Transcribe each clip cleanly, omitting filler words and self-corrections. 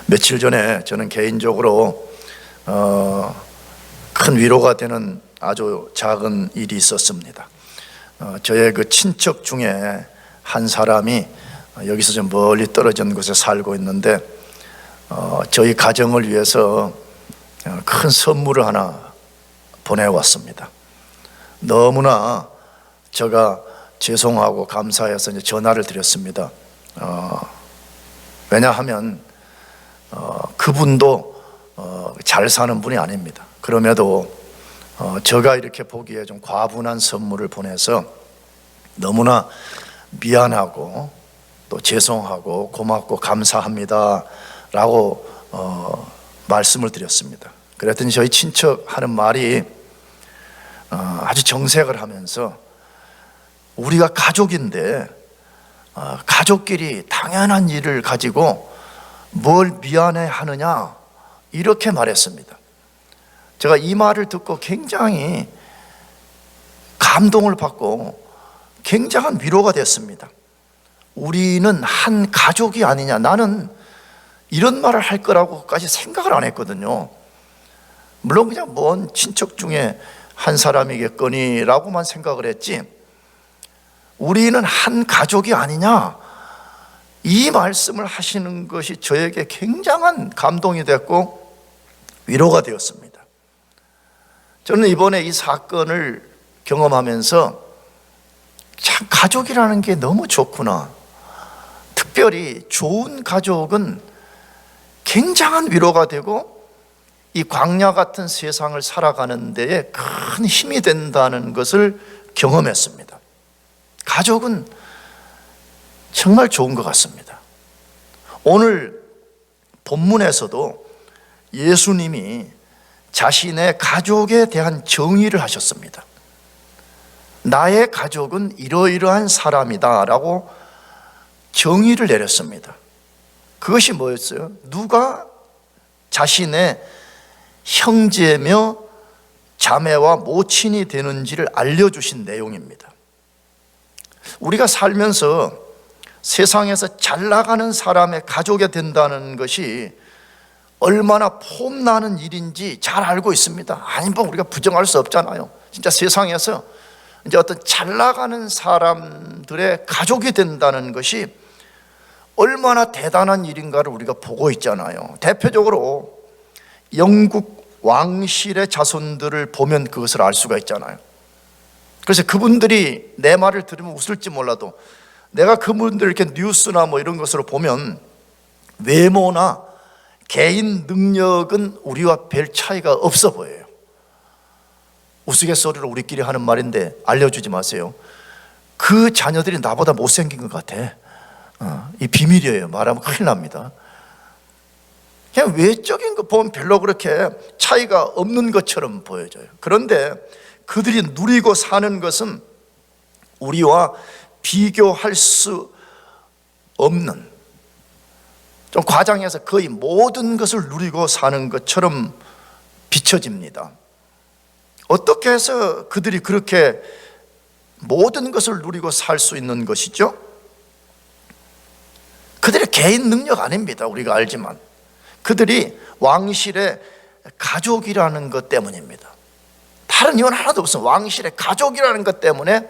며칠 전에 저는 개인적으로 큰 위로가 되는 아주 작은 일이 있었습니다. 저의 그 친척 중에 한 사람이 여기서 좀 멀리 떨어진 곳에 살고 있는데 저희 가정을 위해서 큰 선물을 하나 보내왔습니다. 너무나 제가 죄송하고 감사해서 이제 전화를 드렸습니다. 왜냐하면 그분도 잘 사는 분이 아닙니다. 그럼에도 제가 이렇게 보기에 좀 과분한 선물을 보내서 너무나 미안하고 또 죄송하고 고맙고 감사합니다 라고 말씀을 드렸습니다. 그랬더니 저희 친척 하는 말이 아주 정색을 하면서 우리가 가족인데 가족끼리 당연한 일을 가지고 뭘 미안해 하느냐 이렇게 말했습니다. 제가 이 말을 듣고 굉장히 감동을 받고 굉장한 위로가 됐습니다. 우리는 한 가족이 아니냐. 나는 이런 말을 할 거라고까지 생각을 안 했거든요. 물론 그냥 먼 친척 중에 한 사람이겠거니라고만 생각을 했지 우리는 한 가족이 아니냐 이 말씀을 하시는 것이 저에게 굉장한 감동이 됐고 위로가 되었습니다. 저는 이번에 이 사건을 경험하면서 참 가족이라는 게 너무 좋구나. 특별히 좋은 가족은 굉장한 위로가 되고 이 광야 같은 세상을 살아가는 데에 큰 힘이 된다는 것을 경험했습니다. 가족은 정말 좋은 것 같습니다. 오늘 본문에서도 예수님이 자신의 가족에 대한 정의를 하셨습니다. 나의 가족은 이러이러한 사람이다 라고 정의를 내렸습니다. 그것이 뭐였어요? 누가 자신의 형제며 자매와 모친이 되는지를 알려주신 내용입니다. 우리가 살면서 세상에서 잘 나가는 사람의 가족이 된다는 것이 얼마나 폼나는 일인지 잘 알고 있습니다. 아니 뭐 우리가 부정할 수 없잖아요. 진짜 세상에서 이제 어떤 잘 나가는 사람들의 가족이 된다는 것이 얼마나 대단한 일인가를 우리가 보고 있잖아요. 대표적으로 영국 왕실의 자손들을 보면 그것을 알 수가 있잖아요. 그래서 그분들이 내 말을 들으면 웃을지 몰라도 내가 그분들 이렇게 뉴스나 뭐 이런 것으로 보면 외모나 개인 능력은 우리와 별 차이가 없어 보여요. 우스갯소리로 우리끼리 하는 말인데 알려주지 마세요. 그 자녀들이 나보다 못생긴 것 같아. 이 비밀이에요. 말하면 큰일 납니다. 그냥 외적인 거 보면 별로 그렇게 차이가 없는 것처럼 보여져요. 그런데 그들이 누리고 사는 것은 우리와 비교할 수 없는, 좀 과장해서 거의 모든 것을 누리고 사는 것처럼 비춰집니다. 어떻게 해서 그들이 그렇게 모든 것을 누리고 살 수 있는 것이죠? 그들의 개인 능력 아닙니다. 우리가 알지만 그들이 왕실의 가족이라는 것 때문입니다. 다른 이유는 하나도 없어요. 왕실의 가족이라는 것 때문에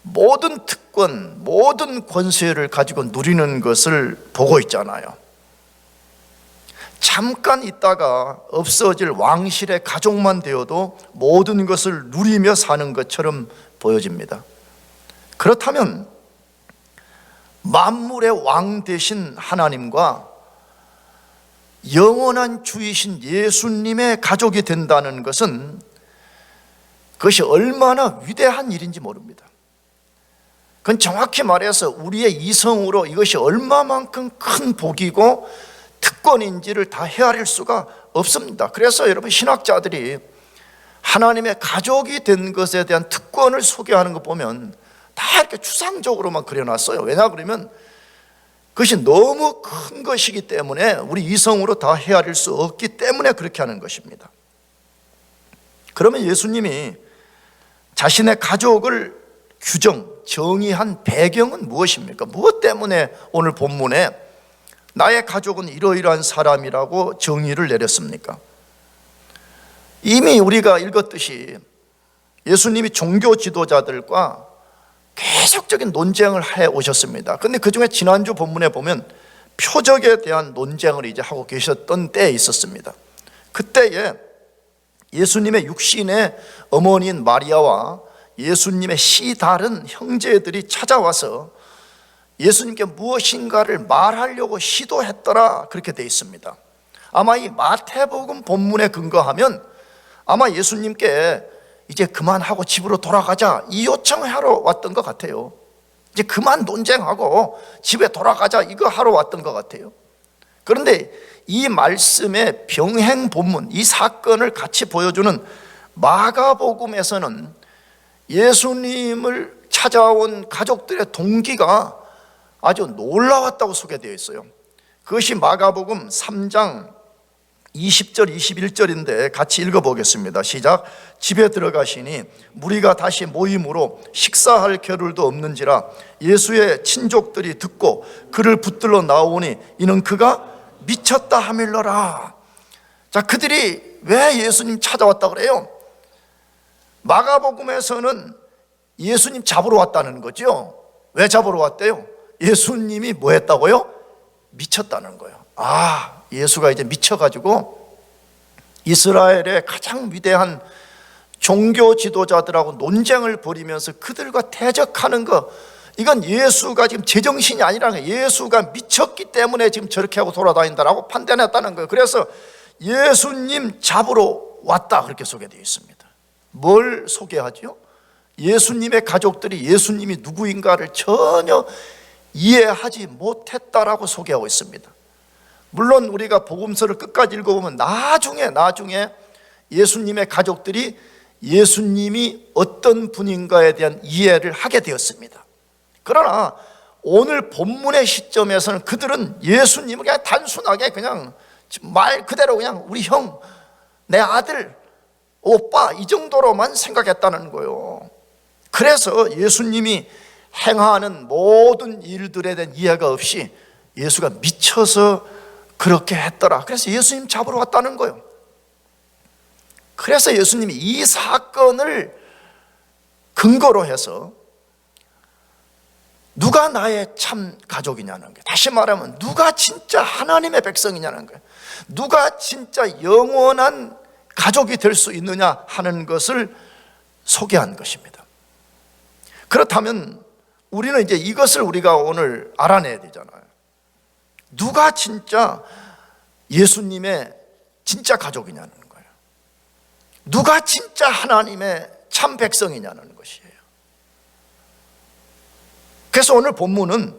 모든 특권, 모든 권세를 가지고 누리는 것을 보고 있잖아요. 잠깐 있다가 없어질 왕실의 가족만 되어도 모든 것을 누리며 사는 것처럼 보여집니다. 그렇다면 만물의 왕 되신 하나님과 영원한 주이신 예수님의 가족이 된다는 것은 그것이 얼마나 위대한 일인지 모릅니다. 그건 정확히 말해서 우리의 이성으로 이것이 얼마만큼 큰 복이고 특권인지를 다 헤아릴 수가 없습니다. 그래서 여러분 신학자들이 하나님의 가족이 된 것에 대한 특권을 소개하는 거 보면 다 이렇게 추상적으로만 그려놨어요. 왜냐 그러면 그것이 너무 큰 것이기 때문에 우리 이성으로 다 헤아릴 수 없기 때문에 그렇게 하는 것입니다. 그러면 예수님이 자신의 가족을 정의한 배경은 무엇입니까? 무엇 때문에 오늘 본문에 나의 가족은 이러이러한 사람이라고 정의를 내렸습니까? 이미 우리가 읽었듯이 예수님이 종교 지도자들과 계속적인 논쟁을 해 오셨습니다. 그런데 그 중에 지난주 본문에 보면 표적에 대한 논쟁을 이제 하고 계셨던 때에 있었습니다. 그때에 예수님의 육신의 어머니인 마리아와 예수님의 씨다른 형제들이 찾아와서 예수님께 무엇인가를 말하려고 시도했더라, 그렇게 되어 있습니다. 아마 이 마태복음 본문에 근거하면 아마 예수님께 이제 그만하고 집으로 돌아가자, 이 요청을 하러 왔던 것 같아요. 이제 그만 논쟁하고 집에 돌아가자, 이거 하러 왔던 것 같아요. 그런데 이 말씀의 병행 본문, 이 사건을 같이 보여주는 마가복음에서는 예수님을 찾아온 가족들의 동기가 아주 놀라웠다고 소개되어 있어요. 그것이 마가복음 3장 20절 21절인데 같이 읽어보겠습니다. 시작. 집에 들어가시니 무리가 다시 모임으로 식사할 겨를도 없는지라 예수의 친족들이 듣고 그를 붙들러 나오니 이는 그가 미쳤다 하밀러라. 자, 그들이 왜 예수님 찾아왔다 그래요? 마가복음에서는 예수님 잡으러 왔다는 거죠. 왜 잡으러 왔대요? 예수님이 뭐 했다고요? 미쳤다는 거예요. 아, 예수가 이제 미쳐가지고 이스라엘의 가장 위대한 종교 지도자들하고 논쟁을 벌이면서 그들과 대적하는 거, 이건 예수가 지금 제정신이 아니라는 거예요. 예수가 미쳤기 때문에 지금 저렇게 하고 돌아다닌다라고 판단했다는 거예요. 그래서 예수님 잡으러 왔다, 그렇게 소개되어 있습니다. 뭘 소개하죠? 예수님의 가족들이 예수님이 누구인가를 전혀 이해하지 못했다라고 소개하고 있습니다. 물론 우리가 복음서를 끝까지 읽어보면 나중에 예수님의 가족들이 예수님이 어떤 분인가에 대한 이해를 하게 되었습니다. 그러나 오늘 본문의 시점에서는 그들은 예수님을 그냥 단순하게 그냥 말 그대로 그냥 우리 형, 내 아들, 오빠, 이 정도로만 생각했다는 거예요. 그래서 예수님이 행하는 모든 일들에 대한 이해가 없이 예수가 미쳐서 그렇게 했더라. 그래서 예수님 잡으러 왔다는 거예요. 그래서 예수님이 이 사건을 근거로 해서 누가 나의 참 가족이냐는 거예요. 다시 말하면 누가 진짜 하나님의 백성이냐는 거예요. 누가 진짜 영원한 가족이 될 수 있느냐 하는 것을 소개한 것입니다. 그렇다면 우리는 이제 이것을 우리가 오늘 알아내야 되잖아요. 누가 진짜 예수님의 진짜 가족이냐는 거예요. 누가 진짜 하나님의 참 백성이냐는 것이에요. 그래서 오늘 본문은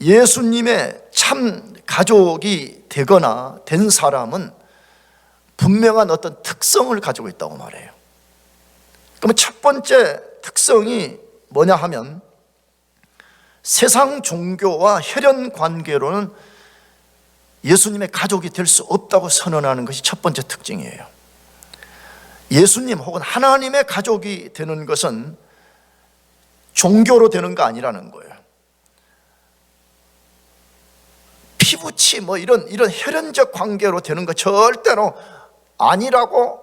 예수님의 참 가족이 되거나 된 사람은 분명한 어떤 특성을 가지고 있다고 말해요. 그러면 첫 번째 특성이 뭐냐 하면 세상 종교와 혈연 관계로는 예수님의 가족이 될 수 없다고 선언하는 것이 첫 번째 특징이에요. 예수님 혹은 하나님의 가족이 되는 것은 종교로 되는 거 아니라는 거예요. 피부치 이런 혈연적 관계로 되는 거 절대로 아니라고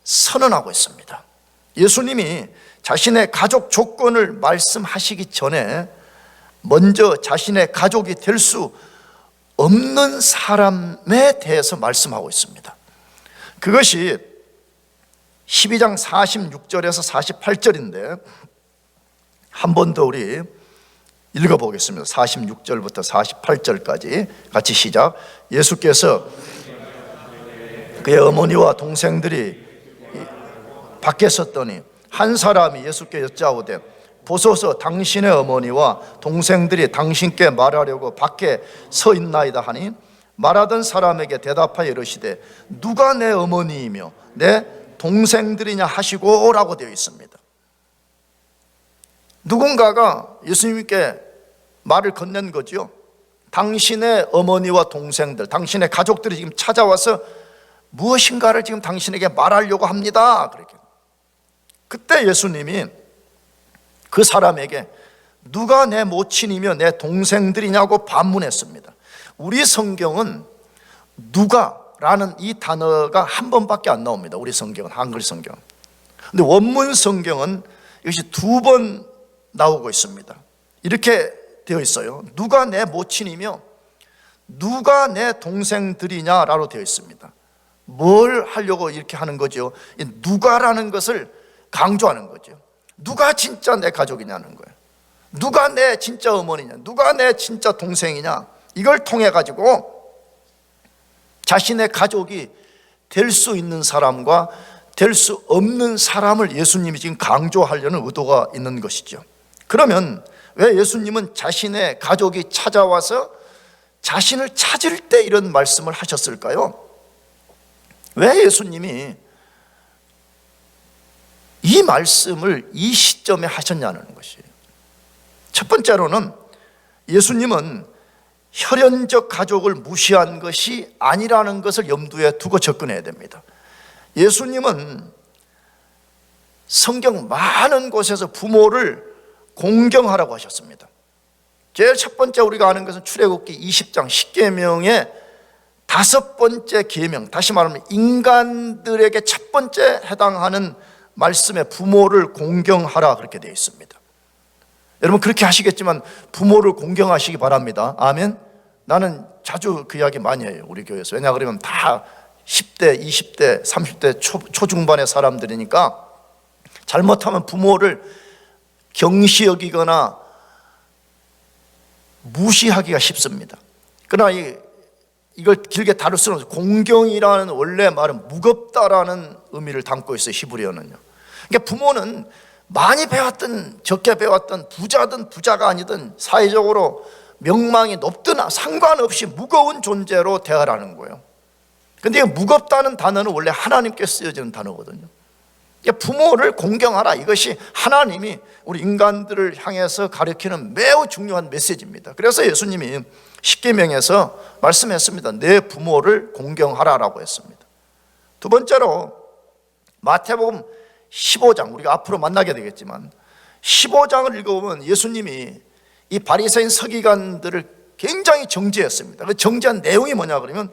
선언하고 있습니다. 예수님이 자신의 가족 조건을 말씀하시기 전에 먼저 자신의 가족이 될 수 없는 사람에 대해서 말씀하고 있습니다. 그것이 12장 46절에서 48절인데 한 번 더 우리 읽어보겠습니다. 46절부터 48절까지 같이 시작. 예수께서 그의 어머니와 동생들이 밖에 섰더니 한 사람이 예수께 여짜오되 보소서 당신의 어머니와 동생들이 당신께 말하려고 밖에 서 있나이다 하니 말하던 사람에게 대답하여 이르시되 누가 내 어머니이며 내 동생들이냐 하시고 라고 되어 있습니다. 누군가가 예수님께 말을 건넨 거죠. 당신의 어머니와 동생들, 당신의 가족들이 지금 찾아와서 무엇인가를 지금 당신에게 말하려고 합니다. 그렇게. 그때 예수님이 그 사람에게 누가 내 모친이며 내 동생들이냐고 반문했습니다. 우리 성경은 누가라는 이 단어가 한 번밖에 안 나옵니다. 우리 성경은, 한글 성경은. 근데 원문 성경은 이것이 2번 나오고 있습니다. 이렇게 되어 있어요. 누가 내 모친이며 누가 내 동생들이냐라고 되어 있습니다. 뭘 하려고 이렇게 하는 거죠? 이 누가라는 것을 강조하는 거죠. 누가 진짜 내 가족이냐는 거예요. 누가 내 진짜 어머니냐, 누가 내 진짜 동생이냐, 이걸 통해 가지고 자신의 가족이 될 수 있는 사람과 될 수 없는 사람을 예수님이 지금 강조하려는 의도가 있는 것이죠. 그러면 왜 예수님은 자신의 가족이 찾아와서 자신을 찾을 때 이런 말씀을 하셨을까요? 왜 예수님이 이 말씀을 이 시점에 하셨냐는 것이에요. 첫 번째로는 예수님은 혈연적 가족을 무시한 것이 아니라는 것을 염두에 두고 접근해야 됩니다. 예수님은 성경 많은 곳에서 부모를 공경하라고 하셨습니다. 제일 첫 번째 우리가 아는 것은 출애굽기 20장 10계명의 5번째 계명, 다시 말하면 인간들에게 첫 번째 해당하는 말씀에 부모를 공경하라 그렇게 되어 있습니다. 여러분 그렇게 하시겠지만 부모를 공경하시기 바랍니다. 아멘. 나는 자주 그 이야기 많이 해요, 우리 교회에서. 왜냐 그러면 다 10대, 20대, 30대 초중반의 사람들이니까 잘못하면 부모를 경시 여기거나 무시하기가 쉽습니다. 그러나 이걸 길게 다룰 수는 없어요. 공경이라는 원래 말은 무겁다라는 의미를 담고 있어요, 히브리어는요. 그러니까 부모는 많이 배웠든 적게 배웠든 부자든 부자가 아니든 사회적으로 명망이 높든 상관없이 무거운 존재로 대하라는 거예요. 근데 무겁다는 단어는 원래 하나님께 쓰여지는 단어거든요. 부모를 공경하라, 이것이 하나님이 우리 인간들을 향해서 가르치는 매우 중요한 메시지입니다. 그래서 예수님이 십계명에서 말씀했습니다. 내 부모를 공경하라라고 했습니다. 두 번째로 마태복음 15장, 우리가 앞으로 만나게 되겠지만 15장을 읽어보면 예수님이 이 바리새인 서기관들을 굉장히 정죄했습니다. 그 정죄한 내용이 뭐냐 그러면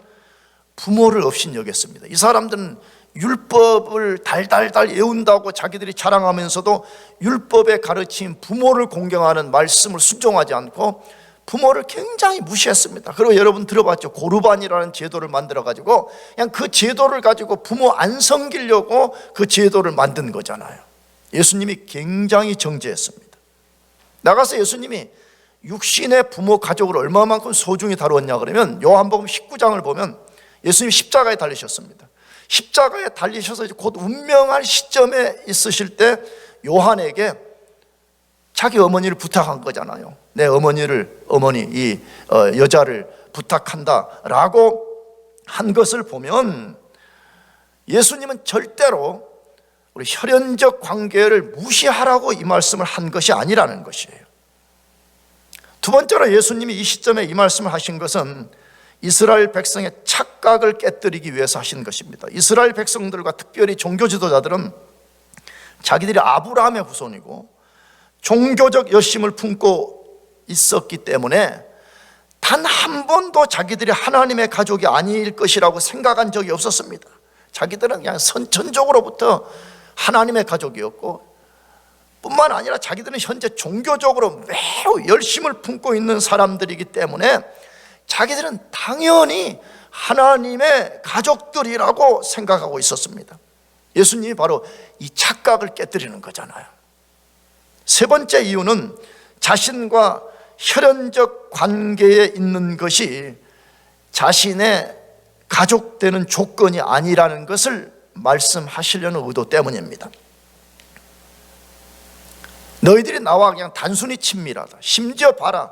부모를 없인 여겼습니다. 이 사람들은 율법을 달달달 외운다고 자기들이 자랑하면서도 율법에 가르친 부모를 공경하는 말씀을 순종하지 않고 부모를 굉장히 무시했습니다. 그리고 여러분 들어봤죠? 고르반이라는 제도를 만들어가지고 그냥 그 제도를 가지고 부모 안 섬기려고 그 제도를 만든 거잖아요. 예수님이 굉장히 정죄했습니다. 나가서 예수님이 육신의 부모 가족을 얼마만큼 소중히 다루었냐 그러면 요한복음 19장을 보면 예수님이 십자가에 달리셨습니다. 십자가에 달리셔서 곧 운명할 시점에 있으실 때 요한에게 자기 어머니를 부탁한 거잖아요. 내 어머니 이 여자를 부탁한다라고 한 것을 보면 예수님은 절대로 우리 혈연적 관계를 무시하라고 이 말씀을 한 것이 아니라는 것이에요. 두 번째로 예수님이 이 시점에 이 말씀을 하신 것은 이스라엘 백성의 착각을 깨뜨리기 위해서 하신 것입니다. 이스라엘 백성들과 특별히 종교 지도자들은 자기들이 아브라함의 후손이고 종교적 열심을 품고 있었기 때문에 단 한 번도 자기들이 하나님의 가족이 아닐 것이라고 생각한 적이 없었습니다. 자기들은 그냥 선천적으로부터 하나님의 가족이었고 뿐만 아니라 자기들은 현재 종교적으로 매우 열심을 품고 있는 사람들이기 때문에 자기들은 당연히 하나님의 가족들이라고 생각하고 있었습니다. 예수님이 바로 이 착각을 깨뜨리는 거잖아요. 세 번째 이유는 자신과 혈연적 관계에 있는 것이 자신의 가족 되는 조건이 아니라는 것을 말씀하시려는 의도 때문입니다. 너희들이 나와 그냥 단순히 친밀하다, 심지어 봐라,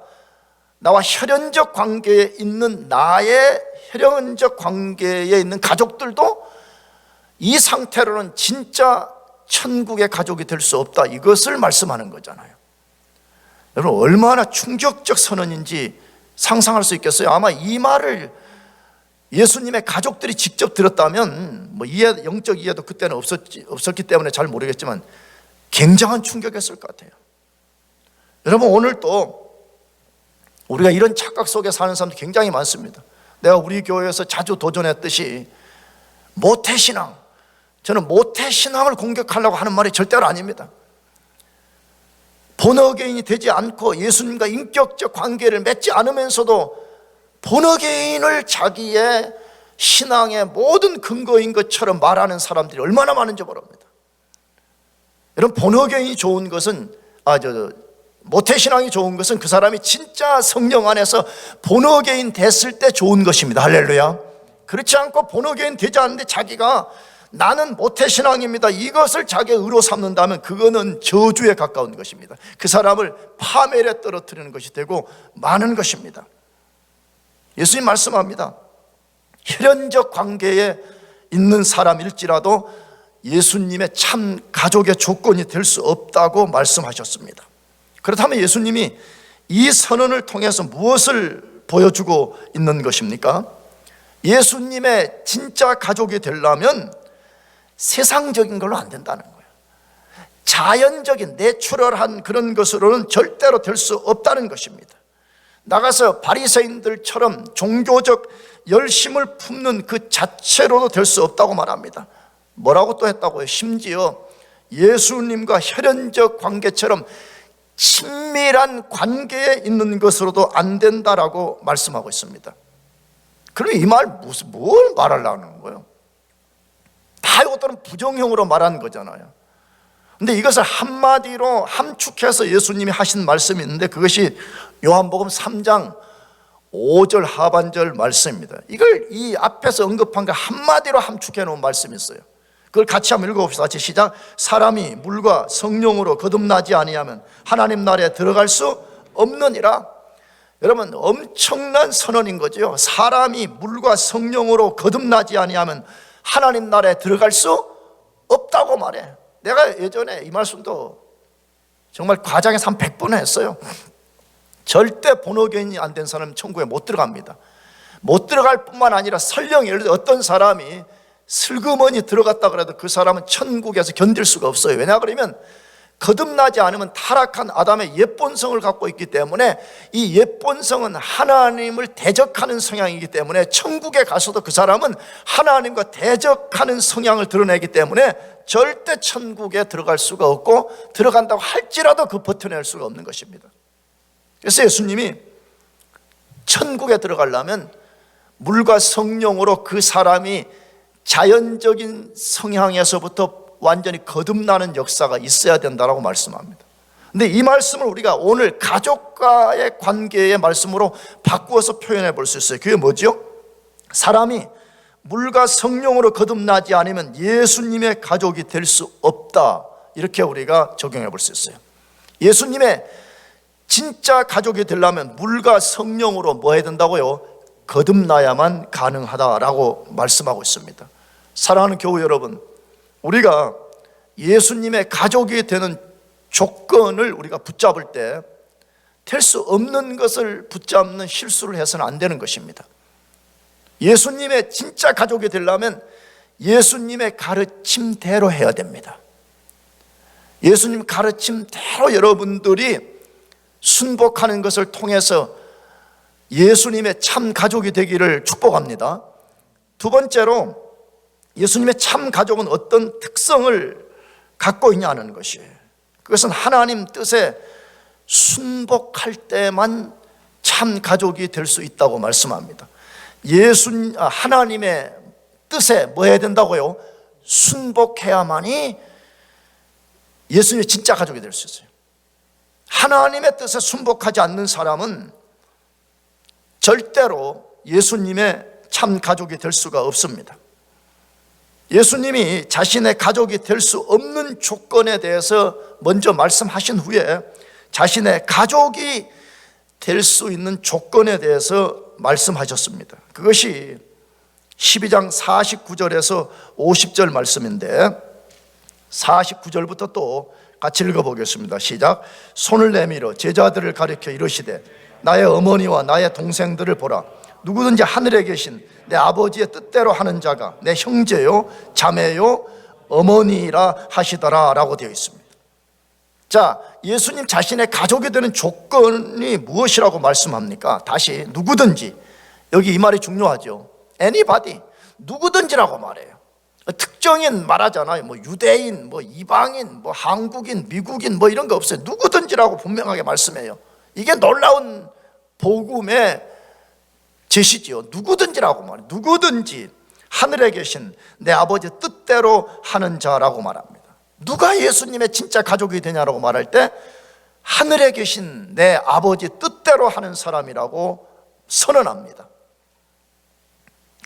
나와 혈연적 관계에 있는 나의 혈연적 관계에 있는 가족들도 이 상태로는 진짜 천국의 가족이 될 수 없다, 이것을 말씀하는 거잖아요. 여러분 얼마나 충격적 선언인지 상상할 수 있겠어요? 아마 이 말을 예수님의 가족들이 직접 들었다면 영적 이해도 그때는 없었기 때문에 잘 모르겠지만 굉장한 충격이었을 것 같아요. 여러분 오늘 또 우리가 이런 착각 속에 사는 사람들이 굉장히 많습니다. 내가 우리 교회에서 자주 도전했듯이 모태신앙, 저는 모태신앙을 공격하려고 하는 말이 절대로 아닙니다. 본어게인이 되지 않고 예수님과 인격적 관계를 맺지 않으면서도 본어게인을 자기의 신앙의 모든 근거인 것처럼 말하는 사람들이 얼마나 많은지 모릅니다. 여러분, 본어게인이 좋은 것은 모태신앙이 좋은 것은 그 사람이 진짜 성령 안에서 본어게인 됐을 때 좋은 것입니다. 할렐루야. 그렇지 않고 본어게인 되지 않는데 자기가 나는 모태신앙입니다, 이것을 자기의 의로 삼는다면 그거는 저주에 가까운 것입니다. 그 사람을 파멸에 떨어뜨리는 것이 되고 많은 것입니다. 예수님 말씀합니다. 혈연적 관계에 있는 사람일지라도 예수님의 참 가족의 조건이 될 수 없다고 말씀하셨습니다. 그렇다면 예수님이 이 선언을 통해서 무엇을 보여주고 있는 것입니까? 예수님의 진짜 가족이 되려면 세상적인 걸로 안 된다는 거예요. 자연적인 내추럴한 그런 것으로는 절대로 될 수 없다는 것입니다. 나가서 바리새인들처럼 종교적 열심을 품는 그 자체로도 될 수 없다고 말합니다. 뭐라고 또 했다고요? 심지어 예수님과 혈연적 관계처럼 친밀한 관계에 있는 것으로도 안 된다라고 말씀하고 있습니다. 그럼 이 말 뭘 말하려는 거예요? 다 이것들은 부정형으로 말한 거잖아요. 근데 이것을 한마디로 함축해서 예수님이 하신 말씀이 있는데 그것이 요한복음 3장 5절 하반절 말씀입니다. 이걸 이 앞에서 언급한 거 한마디로 함축해 놓은 말씀이 있어요. 그걸 같이 한번 읽어봅시다. 같이 시작. 사람이 물과 성령으로 거듭나지 아니하면 하나님 나라에 들어갈 수 없느니라. 여러분, 엄청난 선언인 거죠. 사람이 물과 성령으로 거듭나지 아니하면 하나님 나라에 들어갈 수 없다고 말해. 내가 예전에 이 말씀도 정말 과장해서 한 100번 했어요. 절대 본어게인이 안 된 사람은 천국에 못 들어갑니다. 못 들어갈 뿐만 아니라 설령 예를 들어 어떤 사람이 슬그머니 들어갔다 그래도 그 사람은 천국에서 견딜 수가 없어요. 왜냐 그러면 거듭나지 않으면 타락한 아담의 옛본성을 갖고 있기 때문에 이 옛본성은 하나님을 대적하는 성향이기 때문에 천국에 가서도 그 사람은 하나님과 대적하는 성향을 드러내기 때문에 절대 천국에 들어갈 수가 없고 들어간다고 할지라도 그 버텨낼 수가 없는 것입니다. 그래서 예수님이 천국에 들어가려면 물과 성령으로 그 사람이 자연적인 성향에서부터 완전히 거듭나는 역사가 있어야 된다고 말씀합니다. 근데 이 말씀을 우리가 오늘 가족과의 관계의 말씀으로 바꾸어서 표현해 볼 수 있어요. 그게 뭐죠? 사람이 물과 성령으로 거듭나지 않으면 예수님의 가족이 될 수 없다, 이렇게 우리가 적용해 볼 수 있어요. 예수님의 진짜 가족이 되려면 물과 성령으로 뭐 해야 된다고요? 거듭나야만 가능하다라고 말씀하고 있습니다. 사랑하는 교우 여러분, 우리가 예수님의 가족이 되는 조건을 우리가 붙잡을 때 될 수 없는 것을 붙잡는 실수를 해서는 안 되는 것입니다. 예수님의 진짜 가족이 되려면 예수님의 가르침대로 해야 됩니다. 예수님 가르침대로 여러분들이 순복하는 것을 통해서 예수님의 참 가족이 되기를 축복합니다. 두 번째로, 예수님의 참 가족은 어떤 특성을 갖고 있냐는 것이에요. 그것은 하나님 뜻에 순복할 때만 참 가족이 될 수 있다고 말씀합니다. 하나님의 뜻에 뭐 해야 된다고요? 순복해야만이 예수님의 진짜 가족이 될 수 있어요. 하나님의 뜻에 순복하지 않는 사람은 절대로 예수님의 참 가족이 될 수가 없습니다. 예수님이 자신의 가족이 될 수 없는 조건에 대해서 먼저 말씀하신 후에 자신의 가족이 될 수 있는 조건에 대해서 말씀하셨습니다. 그것이 12장 49절에서 50절 말씀인데 49절부터 또 같이 읽어보겠습니다. 시작. 손을 내밀어 제자들을 가리켜 이르시되 나의 어머니와 나의 동생들을 보라. 누구든지 하늘에 계신 내 아버지의 뜻대로 하는 자가 내 형제요 자매요 어머니라 하시더라 라고 되어 있습니다. 자, 예수님 자신의 가족이 되는 조건이 무엇이라고 말씀합니까? 다시 누구든지, 여기 이 말이 중요하죠. anybody, 누구든지라고 말해요. 특정인 말하잖아요. 뭐 유대인, 뭐 이방인, 뭐 한국인, 미국인 뭐 이런 거 없어요. 누구든지라고 분명하게 말씀해요. 이게 놀라운 복음의 제시지요. 누구든지라고 말해요. 누구든지 하늘에 계신 내 아버지 뜻대로 하는 자라고 말합니다. 누가 예수님의 진짜 가족이 되냐라고 말할 때 하늘에 계신 내 아버지 뜻대로 하는 사람이라고 선언합니다.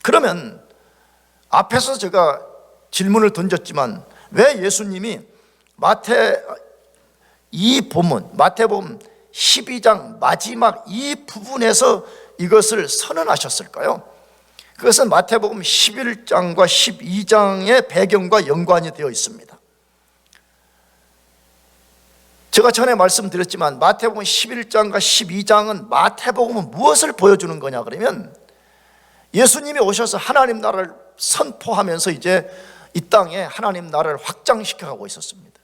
그러면 앞에서 제가 질문을 던졌지만 왜 예수님이 마태복음 12장 마지막 이 부분에서 이것을 선언하셨을까요? 그것은 마태복음 11장과 12장의 배경과 연관이 되어 있습니다. 제가 전에 말씀드렸지만 마태복음 11장과 12장은 마태복음은 무엇을 보여주는 거냐 그러면 예수님이 오셔서 하나님 나라를 선포하면서 이제 이 땅에 하나님 나라를 확장시켜 가고 있었습니다.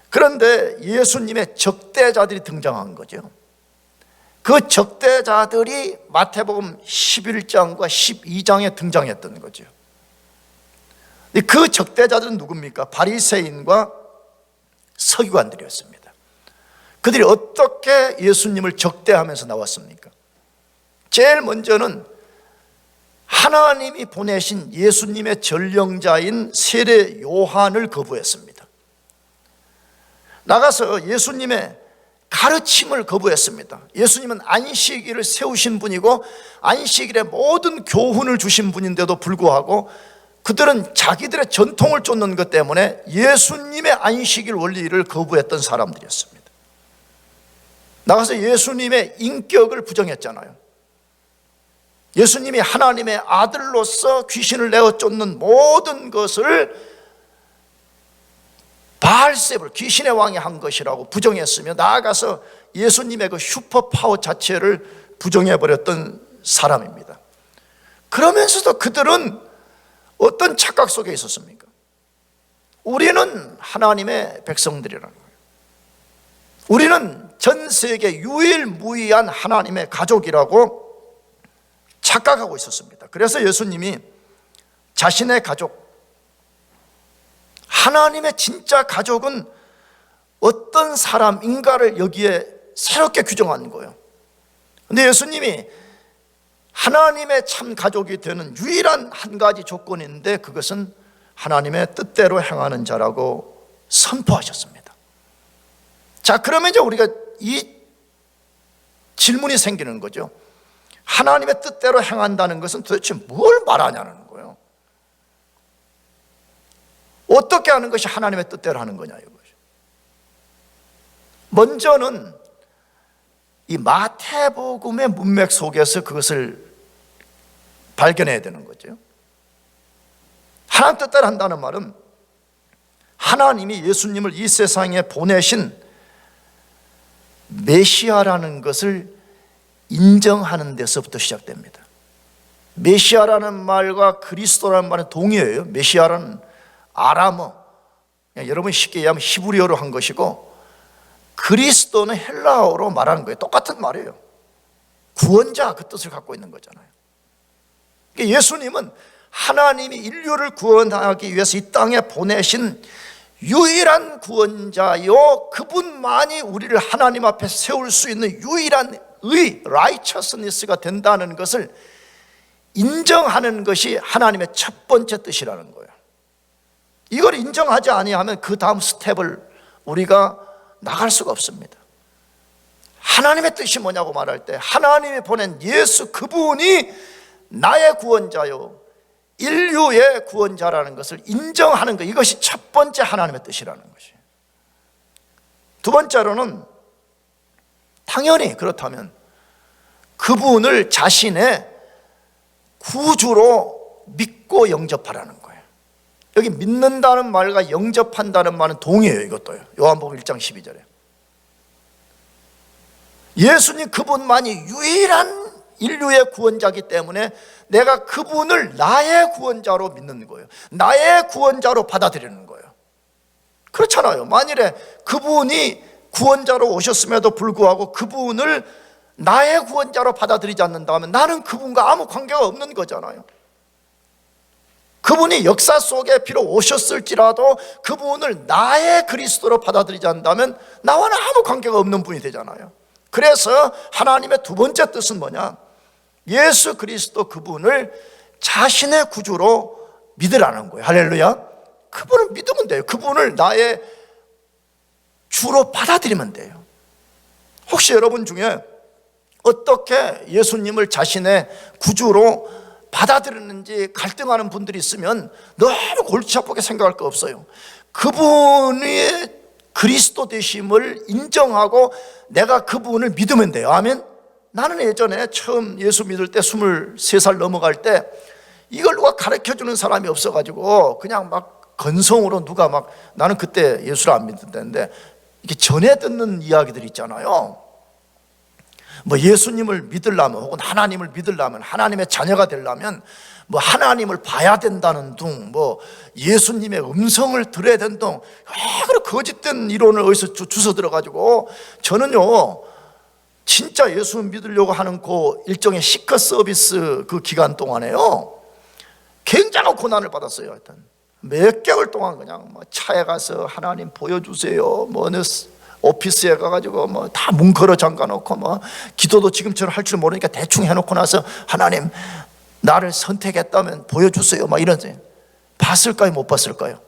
그런데 예수님의 적대자들이 등장한 거죠. 그 적대자들이 마태복음 11장과 12장에 등장했던 거죠. 그 적대자들은 누굽니까? 바리새인과 서기관들이었습니다. 그들이 어떻게 예수님을 적대하면서 나왔습니까? 제일 먼저는 하나님이 보내신 예수님의 전령자인 세례 요한을 거부했습니다. 나가서 예수님의 가르침을 거부했습니다. 예수님은 안식일을 세우신 분이고 안식일에 모든 교훈을 주신 분인데도 불구하고 그들은 자기들의 전통을 쫓는 것 때문에 예수님의 안식일 원리를 거부했던 사람들이었습니다. 나가서 예수님의 인격을 부정했잖아요. 예수님이 하나님의 아들로서 귀신을 내어 쫓는 모든 것을 바알세불, 귀신의 왕이 한 것이라고 부정했으며 나아가서 예수님의 그 슈퍼파워 자체를 부정해버렸던 사람입니다. 그러면서도 그들은 어떤 착각 속에 있었습니까? 우리는 하나님의 백성들이라는 거예요. 우리는 전 세계 유일무이한 하나님의 가족이라고 착각하고 있었습니다. 그래서 예수님이 자신의 가족, 하나님의 진짜 가족은 어떤 사람인가를 여기에 새롭게 규정한 거예요. 그런데 예수님이 하나님의 참 가족이 되는 유일한 한 가지 조건인데 그것은 하나님의 뜻대로 행하는 자라고 선포하셨습니다. 자, 그러면 이제 우리가 이 질문이 생기는 거죠. 하나님의 뜻대로 행한다는 것은 도대체 뭘 말하냐는 거예요. 어떻게 하는 것이 하나님의 뜻대로 하는 거냐 이거죠. 먼저는 이 마태복음의 문맥 속에서 그것을 발견해야 되는 거죠. 하나님 뜻대로 한다는 말은 하나님이 예수님을 이 세상에 보내신 메시아라는 것을 인정하는 데서부터 시작됩니다. 메시아라는 말과 그리스도라는 말은 동의어예요. 메시아라는 아람어, 여러분 쉽게 얘기하면 히브리어로 한 것이고 그리스도는 헬라어로 말하는 거예요. 똑같은 말이에요. 구원자, 그 뜻을 갖고 있는 거잖아요. 그러니까 예수님은 하나님이 인류를 구원하기 위해서 이 땅에 보내신 유일한 구원자요, 그분만이 우리를 하나님 앞에 세울 수 있는 유일한 의, righteousness가 된다는 것을 인정하는 것이 하나님의 첫 번째 뜻이라는 거예요. 이걸 인정하지 아니하면 그 다음 스텝을 우리가 나갈 수가 없습니다. 하나님의 뜻이 뭐냐고 말할 때 하나님이 보낸 예수 그분이 나의 구원자요, 인류의 구원자라는 것을 인정하는 것, 이것이 첫 번째 하나님의 뜻이라는 것이에요. 두 번째로는 당연히 그렇다면 그분을 자신의 구주로 믿고 영접하라는 거예요. 여기 믿는다는 말과 영접한다는 말은 동의해요. 이것도요. 요한복음 1장 12절에 예수님 그분만이 유일한 인류의 구원자이기 때문에 내가 그분을 나의 구원자로 믿는 거예요. 나의 구원자로 받아들이는 거예요. 그렇잖아요. 만일에 그분이 구원자로 오셨음에도 불구하고 그분을 나의 구원자로 받아들이지 않는다면 나는 그분과 아무 관계가 없는 거잖아요. 그분이 역사 속에 비록 오셨을지라도 그분을 나의 그리스도로 받아들이지 않는다면 나와는 아무 관계가 없는 분이 되잖아요. 그래서 하나님의 두 번째 뜻은 뭐냐? 예수 그리스도 그분을 자신의 구주로 믿으라는 거예요. 할렐루야. 그분을 믿으면 돼요. 그분을 나의 주로 받아들이면 돼요. 혹시 여러분 중에 어떻게 예수님을 자신의 구주로 받아들이는지 갈등하는 분들이 있으면 너무 골치 아프게 생각할 거 없어요. 그분의 그리스도 되심을 인정하고 내가 그분을 믿으면 돼요. 아멘. 나는 예전에 처음 예수 믿을 때 23살 넘어갈 때 이걸 누가 가르쳐주는 사람이 없어가지고 그냥 막 건성으로 누가 막, 나는 그때 예수를 안 믿었는데 이렇게 전해 듣는 이야기들 있잖아요. 뭐 예수님을 믿으려면 혹은 하나님을 믿으려면, 하나님의 자녀가 되려면 뭐 하나님을 봐야 된다는 둥, 뭐 예수님의 음성을 들어야 된다는 둥, 그런 거짓된 이론을 어디서 주워 들어가지고 저는요 진짜 예수 믿으려고 하는 그 일종의 시커 서비스 그 기간 동안에요 굉장한 고난을 받았어요. 하여튼 몇 개월 동안 그냥 뭐 차에 가서 하나님 보여주세요, 뭐 어느 오피스에 가가지고 뭐 다 문 걸어 잠가놓고 뭐 기도도 지금처럼 할 줄 모르니까 대충 해놓고 나서 하나님 나를 선택했다면 보여주세요 막 이러지. 봤을까요 못 봤을까요?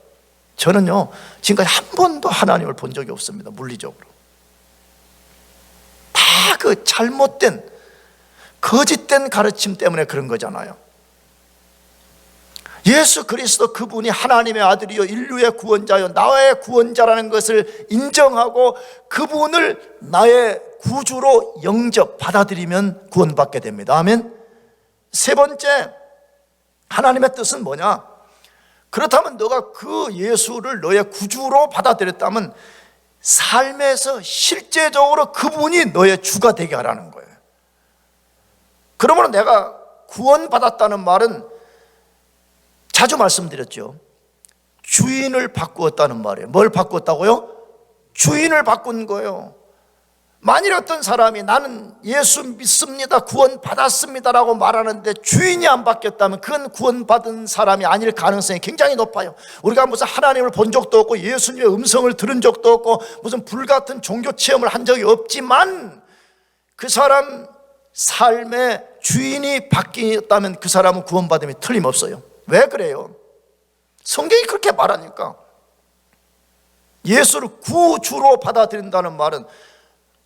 저는요 지금까지 한 번도 하나님을 본 적이 없습니다. 물리적으로 다 그 잘못된 거짓된 가르침 때문에 그런 거잖아요. 예수 그리스도 그분이 하나님의 아들이요 인류의 구원자요 나의 구원자라는 것을 인정하고 그분을 나의 구주로 영접 받아들이면 구원받게 됩니다. 아멘. 세 번째, 하나님의 뜻은 뭐냐? 그렇다면 너가 그 예수를 너의 구주로 받아들였다면 삶에서 실제적으로 그분이 너의 주가 되게 하라는 거예요. 그러면 내가 구원받았다는 말은 자주 말씀드렸죠. 주인을 바꾸었다는 말이에요. 뭘 바꾸었다고요? 주인을 바꾼 거예요. 만일 어떤 사람이 나는 예수 믿습니다, 구원 받았습니다라고 말하는데 주인이 안 바뀌었다면 그건 구원받은 사람이 아닐 가능성이 굉장히 높아요. 우리가 무슨 하나님을 본 적도 없고 예수님의 음성을 들은 적도 없고 무슨 불같은 종교 체험을 한 적이 없지만 그 사람 삶의 주인이 바뀌었다면 그 사람은 구원받음이 틀림없어요. 왜 그래요? 성경이 그렇게 말하니까. 예수를 구주로 받아들인다는 말은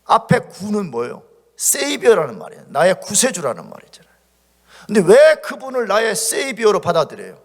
앞에 구는 뭐예요? 세이비어라는 말이에요. 나의 구세주라는 말이잖아요. 근데 왜 그분을 나의 세이비어로 받아들여요?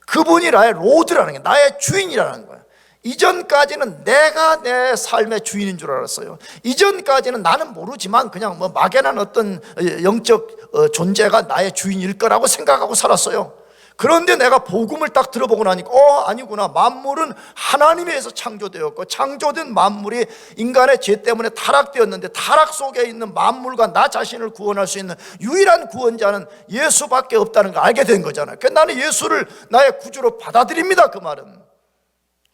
그분이 나의 로드라는 게, 나의 주인이라는 거예요. 이전까지는 내가 내 삶의 주인인 줄 알았어요. 이전까지는 나는 모르지만 그냥 뭐 막연한 어떤 영적 존재가 나의 주인일 거라고 생각하고 살았어요. 그런데 내가 복음을 딱 들어보고 나니까 아니구나. 만물은 하나님에 의해서 창조되었고 창조된 만물이 인간의 죄 때문에 타락되었는데 타락 속에 있는 만물과 나 자신을 구원할 수 있는 유일한 구원자는 예수밖에 없다는 걸 알게 된 거잖아요. 그래서 나는 예수를 나의 구주로 받아들입니다. 그 말은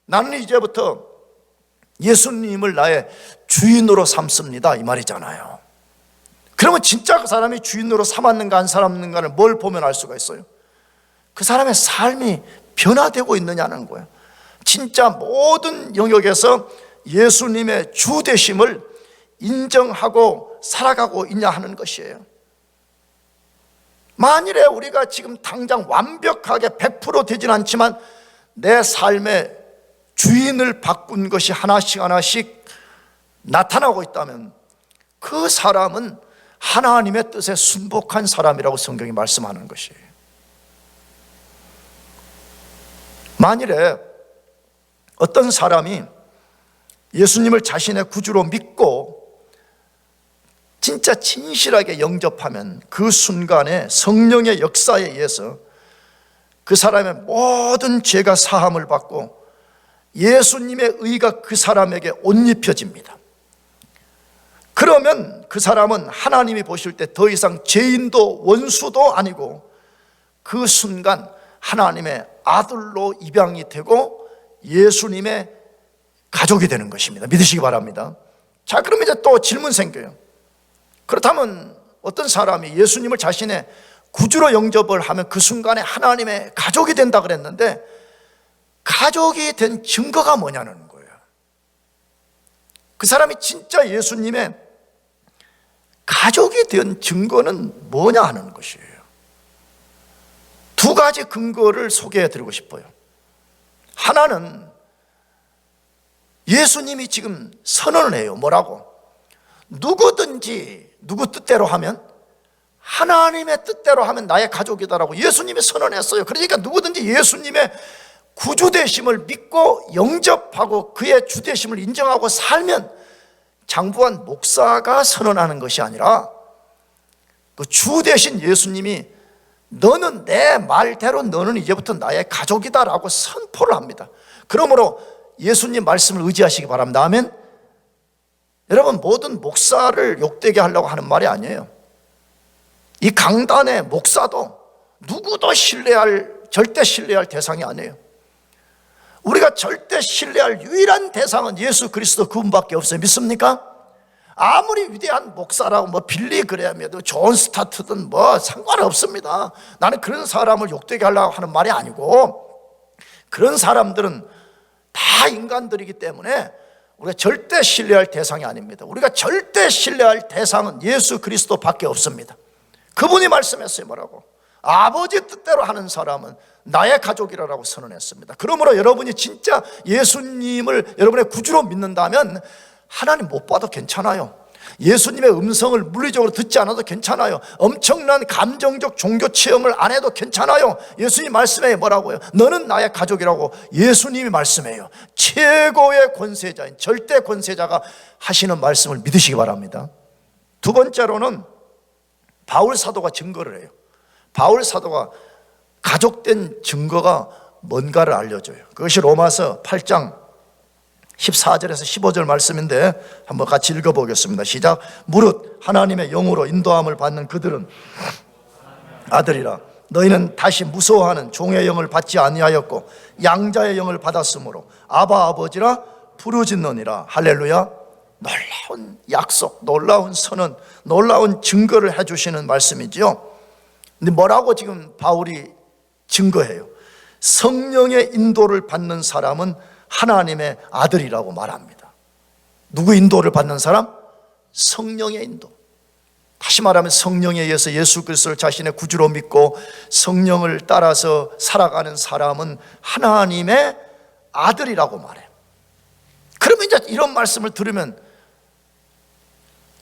나는 이제부터 예수님을 나의 주인으로 삼습니다 이 말이잖아요. 그러면 진짜 그 사람이 주인으로 삼았는가 안 삼았는가를 뭘 보면 알 수가 있어요? 그 사람의 삶이 변화되고 있느냐는 거예요. 진짜 모든 영역에서 예수님의 주 되심을 인정하고 살아가고 있냐 하는 것이에요. 만일에 우리가 지금 당장 완벽하게 100% 되진 않지만 내 삶의 주인을 바꾼 것이 하나씩 하나씩 나타나고 있다면 그 사람은 하나님의 뜻에 순복한 사람이라고 성경이 말씀하는 것이에요. 만일에 어떤 사람이 예수님을 자신의 구주로 믿고 진짜 진실하게 영접하면 그 순간에 성령의 역사에 의해서 그 사람의 모든 죄가 사함을 받고 예수님의 의가 그 사람에게 옷 입혀집니다. 그러면 그 사람은 하나님이 보실 때 더 이상 죄인도 원수도 아니고 그 순간 하나님의 아들로 입양이 되고 예수님의 가족이 되는 것입니다. 믿으시기 바랍니다. 자, 그럼 이제 또 질문 생겨요. 그렇다면 어떤 사람이 예수님을 자신의 구주로 영접을 하면 그 순간에 하나님의 가족이 된다 그랬는데, 가족이 된 증거가 뭐냐는 거예요. 그 사람이 진짜 예수님의 가족이 된 증거는 뭐냐 하는 것이에요. 두 가지 근거를 소개해 드리고 싶어요. 하나는 예수님이 지금 선언을 해요. 뭐라고? 누구든지 누구 뜻대로 하면, 하나님의 뜻대로 하면 나의 가족이다라고 예수님이 선언했어요. 그러니까 누구든지 예수님의 구주되심을 믿고 영접하고 그의 주되심을 인정하고 살면, 장부한 목사가 선언하는 것이 아니라 그 주 되신 예수님이 너는 내 말대로 너는 이제부터 나의 가족이다라고 선포를 합니다. 그러므로 예수님 말씀을 의지하시기 바랍니다. 아멘. 여러분, 모든 목사를 욕되게 하려고 하는 말이 아니에요. 이 강단의 목사도 누구도 절대 신뢰할 대상이 아니에요. 우리가 절대 신뢰할 유일한 대상은 예수 그리스도 그분밖에 없어요. 믿습니까? 아무리 위대한 목사라고 뭐 빌리 그레이엄이든 존 스타트든 뭐 상관없습니다. 나는 그런 사람을 욕되게 하려고 하는 말이 아니고, 그런 사람들은 다 인간들이기 때문에 우리가 절대 신뢰할 대상이 아닙니다. 우리가 절대 신뢰할 대상은 예수 그리스도밖에 없습니다. 그분이 말씀했어요. 뭐라고? 아버지 뜻대로 하는 사람은 나의 가족이라고 선언했습니다. 그러므로 여러분이 진짜 예수님을 여러분의 구주로 믿는다면 하나님 못 봐도 괜찮아요. 예수님의 음성을 물리적으로 듣지 않아도 괜찮아요. 엄청난 감정적 종교 체험을 안 해도 괜찮아요. 예수님 말씀에 뭐라고요? 너는 나의 가족이라고 예수님이 말씀해요. 최고의 권세자인 절대 권세자가 하시는 말씀을 믿으시기 바랍니다. 두 번째로는 바울 사도가 증거를 해요. 바울 사도가 가족된 증거가 뭔가를 알려줘요. 그것이 로마서 8장 14절에서 15절 말씀인데 한번 같이 읽어보겠습니다. 시작. 무릇 하나님의 영으로 인도함을 받는 그들은 아들이라. 너희는 다시 무서워하는 종의 영을 받지 아니하였고 양자의 영을 받았으므로 아바 아버지라 부르짖느니라. 할렐루야. 놀라운 약속, 놀라운 선언, 놀라운 증거를 해주시는 말씀이지요. 근데 뭐라고 지금 바울이 증거해요? 성령의 인도를 받는 사람은 하나님의 아들이라고 말합니다. 누구 인도를 받는 사람? 성령의 인도. 다시 말하면 성령에 의해서 예수 그리스도를 자신의 구주로 믿고 성령을 따라서 살아가는 사람은 하나님의 아들이라고 말해요. 그러면 이제 이런 말씀을 들으면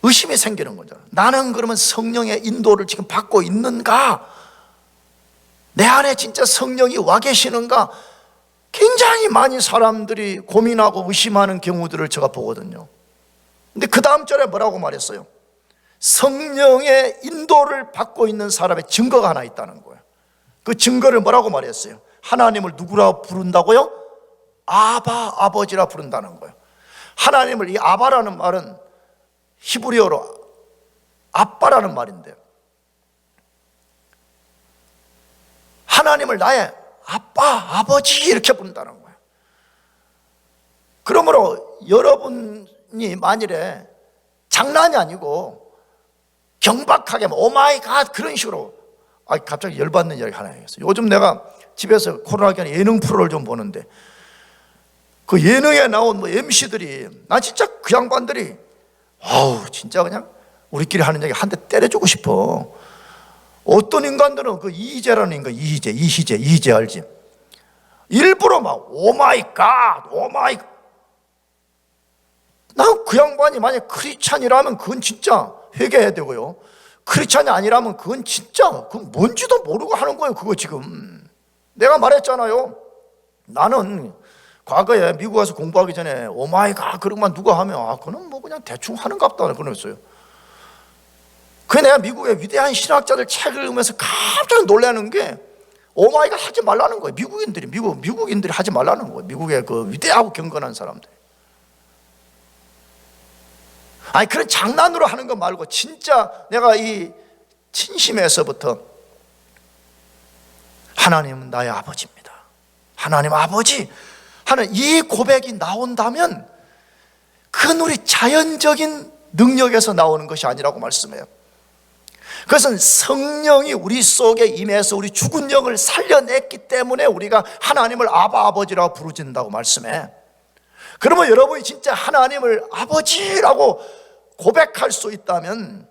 의심이 생기는 거죠. 나는 그러면 성령의 인도를 지금 받고 있는가? 내 안에 진짜 성령이 와 계시는가? 굉장히 많이 사람들이 고민하고 의심하는 경우들을 제가 보거든요. 근데 그 다음 절에 뭐라고 말했어요? 성령의 인도를 받고 있는 사람의 증거가 하나 있다는 거예요. 그 증거를 뭐라고 말했어요? 하나님을 누구라 부른다고요? 아바, 아버지라 부른다는 거예요. 하나님을, 이 아바라는 말은 히브리어로 아빠라는 말인데요, 하나님을 나의 아빠, 아버지 이렇게 부른다는 거예요. 그러므로 여러분이 만일에 장난이 아니고 경박하게 오마이갓 그런 식으로, 갑자기 열받는 이야기 하나 해야겠어요. 요즘 내가 집에서 코로나 기간에 예능 프로를 좀 보는데 그 예능에 나온 뭐 MC들이 나 진짜 그 양반들이 진짜 그냥 우리끼리 하는 얘기 한 대 때려주고 싶어. 어떤 인간들은 그 이희재라는 인간, 이희재 알지? 일부러 막 오마이갓. 난 그 양반이 만약 크리스찬이라면 그건 진짜 회개해야 되고요, 크리스찬이 아니라면 그건 진짜 그건 뭔지도 모르고 하는 거예요. 그거 지금 내가 말했잖아요. 나는 과거에 미국 가서 공부하기 전에 오마이갓 그런 것만 누가 하면 그건 뭐 그냥 대충 하는갑다 그랬어요. 그래 내가 미국의 위대한 신학자들 책을 읽으면서 깜짝 놀라는 게 오마이갓 하지 말라는 거예요. 미국인들이 하지 말라는 거예요. 미국의 그 위대하고 경건한 사람들. 그런 장난으로 하는 거 말고 진짜 내가 이 진심에서부터 하나님은 나의 아버지입니다. 하나님 아버지, 하는 이 고백이 나온다면 그건 우리 자연적인 능력에서 나오는 것이 아니라고 말씀해요. 그것은 성령이 우리 속에 임해서 우리 죽은 영을 살려냈기 때문에 우리가 하나님을 아바 아버지라고 부르진다고 말씀해. 그러면 여러분이 진짜 하나님을 아버지라고 고백할 수 있다면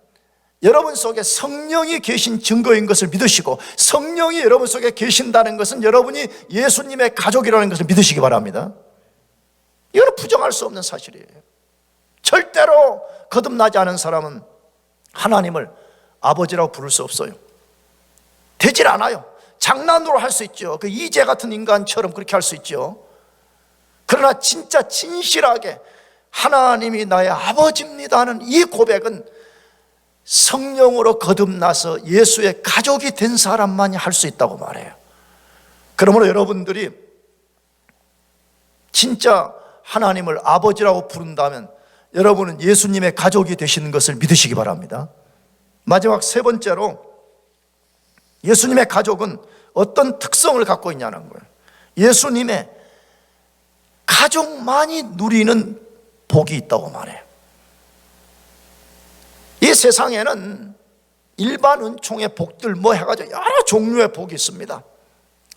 여러분 속에 성령이 계신 증거인 것을 믿으시고, 성령이 여러분 속에 계신다는 것은 여러분이 예수님의 가족이라는 것을 믿으시기 바랍니다. 이거는 부정할 수 없는 사실이에요. 절대로 거듭나지 않은 사람은 하나님을 아버지라고 부를 수 없어요. 되질 않아요. 장난으로 할 수 있죠. 그 이재 같은 인간처럼 그렇게 할 수 있죠. 그러나 진짜 진실하게 하나님이 나의 아버지입니다 하는 이 고백은 성령으로 거듭나서 예수의 가족이 된 사람만이 할 수 있다고 말해요. 그러므로 여러분들이 진짜 하나님을 아버지라고 부른다면 여러분은 예수님의 가족이 되시는 것을 믿으시기 바랍니다. 마지막 세 번째로, 예수님의 가족은 어떤 특성을 갖고 있냐는 거예요. 예수님의 가족만이 누리는 복이 있다고 말해요. 이 세상에는 일반 은총의 복들 뭐 해가지고 여러 종류의 복이 있습니다.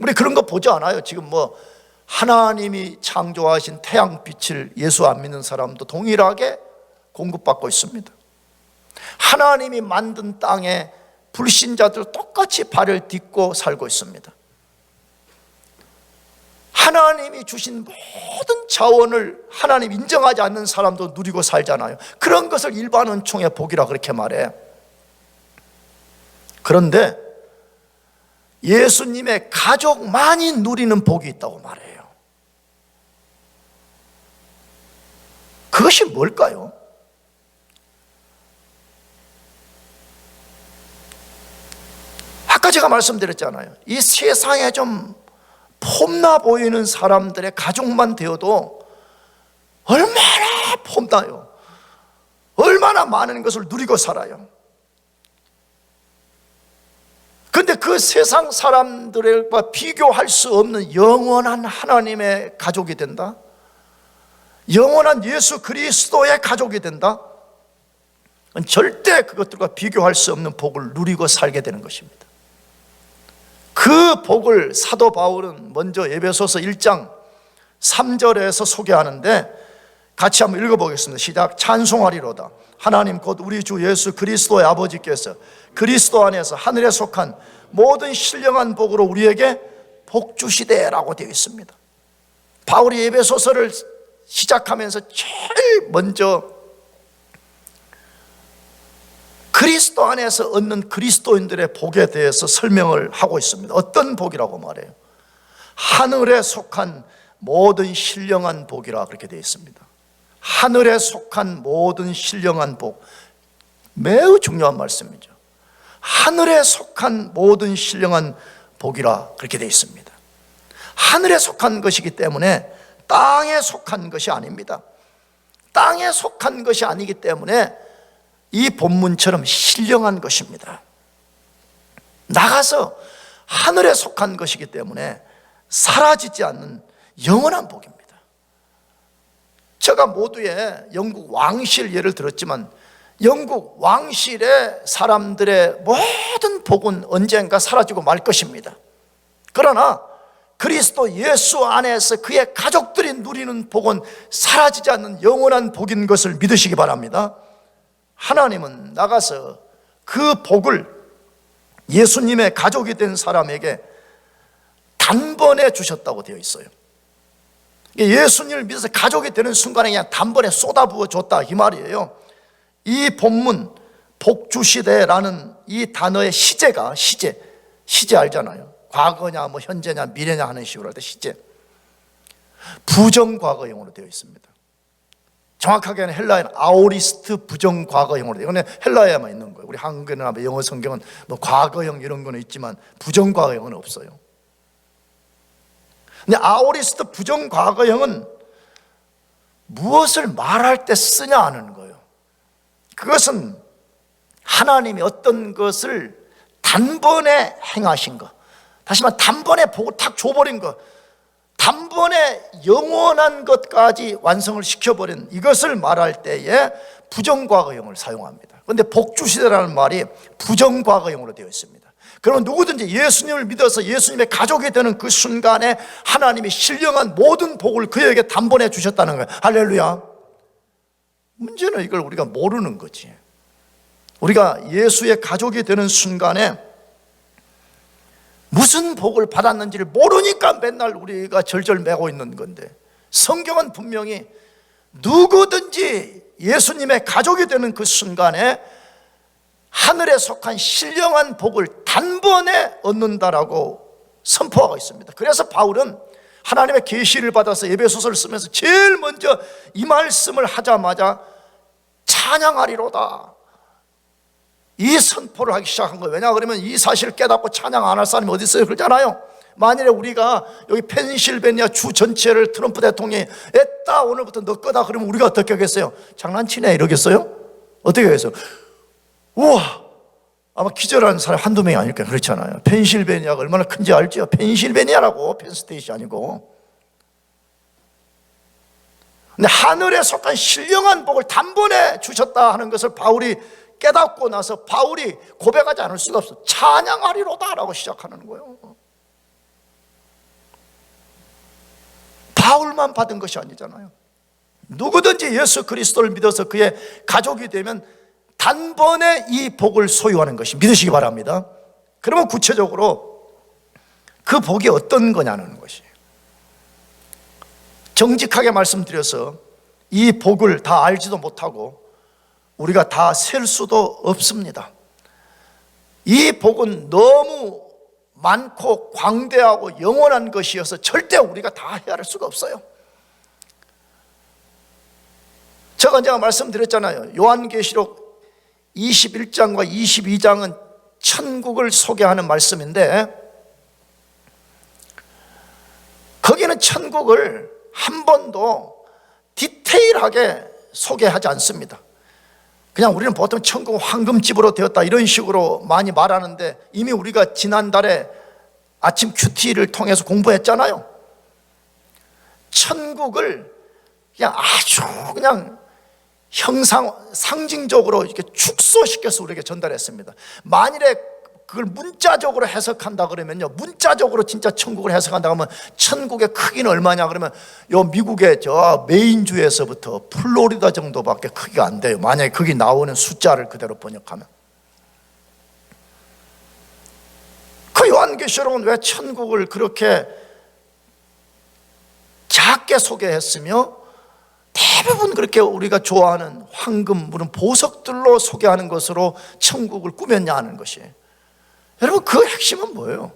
우리 그런 거 보지 않아요. 지금 뭐 하나님이 창조하신 태양빛을 예수 안 믿는 사람도 동일하게 공급받고 있습니다. 하나님이 만든 땅에 불신자들 똑같이 발을 딛고 살고 있습니다. 하나님이 주신 모든 자원을 하나님 인정하지 않는 사람도 누리고 살잖아요. 그런 것을 일반 은총의 복이라 그렇게 말해. 그런데 예수님의 가족만이 누리는 복이 있다고 말해요. 그것이 뭘까요? 아까 제가 말씀드렸잖아요. 이 세상에 좀 폼나 보이는 사람들의 가족만 되어도 얼마나 폼나요. 얼마나 많은 것을 누리고 살아요. 그런데 그 세상 사람들과 비교할 수 없는 영원한 하나님의 가족이 된다? 영원한 예수 그리스도의 가족이 된다? 절대 그것들과 비교할 수 없는 복을 누리고 살게 되는 것입니다. 그 복을 사도 바울은 먼저 에베소서 1장 3절에서 소개하는데, 같이 한번 읽어보겠습니다. 시작. 찬송하리로다. 하나님 곧 우리 주 예수 그리스도의 아버지께서 그리스도 안에서 하늘에 속한 모든 신령한 복으로 우리에게 복 주시되라고 되어 있습니다. 바울이 에베소서를 시작하면서 제일 먼저 그리스도 안에서 얻는 그리스도인들의 복에 대해서 설명을 하고 있습니다. 어떤 복이라고 말해요? 하늘에 속한 모든 신령한 복이라 그렇게 되어 있습니다. 하늘에 속한 모든 신령한 복, 매우 중요한 말씀이죠. 하늘에 속한 모든 신령한 복이라 그렇게 되어 있습니다. 하늘에 속한 것이기 때문에 땅에 속한 것이 아닙니다. 땅에 속한 것이 아니기 때문에 이 본문처럼 신령한 것입니다. 나가서 하늘에 속한 것이기 때문에 사라지지 않는 영원한 복입니다. 제가 모두의 영국 왕실 예를 들었지만, 영국 왕실의 사람들의 모든 복은 언젠가 사라지고 말 것입니다. 그러나 그리스도 예수 안에서 그의 가족들이 누리는 복은 사라지지 않는 영원한 복인 것을 믿으시기 바랍니다. 하나님은 나가서 그 복을 예수님의 가족이 된 사람에게 단번에 주셨다고 되어 있어요. 예수님을 믿어서 가족이 되는 순간에 그냥 단번에 쏟아부어 줬다 이 말이에요. 이 본문 복 주시되라는 이 단어의 시제가 시제 알잖아요. 과거냐 뭐 현재냐 미래냐 하는 식으로 할 때 시제, 부정과거형으로 되어 있습니다. 정확하게는 헬라어는 아오리스트 부정과거형으로 되어, 이거는 헬라어에만 있는 거예요. 우리 한국에나 영어 성경은 뭐 과거형 이런 거는 있지만 부정과거형은 없어요. 근데 아오리스트 부정과거형은 무엇을 말할 때 쓰냐 하는 거예요. 그것은 하나님이 어떤 것을 단번에 행하신 거, 다시 말해 단번에 보고 탁 줘버린 거, 단번에 영원한 것까지 완성을 시켜버린 이것을 말할 때에 부정과거형을 사용합니다. 그런데 복주시대라는 말이 부정과거형으로 되어 있습니다. 그러면 누구든지 예수님을 믿어서 예수님의 가족이 되는 그 순간에 하나님이 신령한 모든 복을 그에게 단번에 주셨다는 거예요. 할렐루야. 문제는 이걸 우리가 모르는 거지. 우리가 예수의 가족이 되는 순간에 무슨 복을 받았는지를 모르니까 맨날 우리가 절절매고 있는 건데, 성경은 분명히 누구든지 예수님의 가족이 되는 그 순간에 하늘에 속한 신령한 복을 단번에 얻는다라고 선포하고 있습니다. 그래서 바울은 하나님의 계시를 받아서 에베소서를 쓰면서 제일 먼저 이 말씀을 하자마자 찬양하리로다, 이 선포를 하기 시작한 거예요. 왜냐 그러면 이 사실을 깨닫고 찬양 안 할 사람이 어디 있어요? 그러잖아요. 만일에 우리가 여기 펜실베니아 주 전체를 트럼프 대통령이 에따 오늘부터 너 거다 그러면 우리가 어떻게 하겠어요? 장난치네 이러겠어요? 어떻게 하겠어요? 우와, 아마 기절하는 사람 한두 명이 아닐 거예요. 그렇잖아요. 펜실베니아가 얼마나 큰지 알죠? 펜실베니아라고, 펜스테이시 아니고. 근데 하늘에 속한 신령한 복을 단번에 주셨다 하는 것을 바울이 깨닫고 나서 바울이 고백하지 않을 수가 없어. 찬양하리로다 라고 시작하는 거예요. 바울만 받은 것이 아니잖아요. 누구든지 예수 그리스도를 믿어서 그의 가족이 되면 단번에 이 복을 소유하는 것이, 믿으시기 바랍니다. 그러면 구체적으로 그 복이 어떤 거냐는 것이에요. 정직하게 말씀드려서 이 복을 다 알지도 못하고 우리가 다 셀 수도 없습니다. 이 복은 너무 많고 광대하고 영원한 것이어서 절대 우리가 다 헤아릴 수가 없어요. 제가 말씀드렸잖아요. 요한계시록 21장과 22장은 천국을 소개하는 말씀인데, 거기는 천국을 한 번도 디테일하게 소개하지 않습니다. 그냥 우리는 보통 천국은 황금집으로 되었다 이런 식으로 많이 말하는데, 이미 우리가 지난달에 아침 큐티를 통해서 공부했잖아요. 천국을 그냥 아주 그냥 상징적으로 이렇게 축소시켜서 우리에게 전달했습니다. 만일에 그걸 문자적으로 해석한다 그러면요, 문자적으로 진짜 천국을 해석한다 그러면 천국의 크기는 얼마냐 그러면 요 미국의 저 메인주에서부터 플로리다 정도밖에 크기가 안 돼요. 만약에 거기 나오는 숫자를 그대로 번역하면. 그 요한계시록은 왜 천국을 그렇게 작게 소개했으며 대부분 그렇게 우리가 좋아하는 황금, 무슨 보석들로 소개하는 것으로 천국을 꾸몄냐 하는 것이에요. 여러분, 그 핵심은 뭐예요?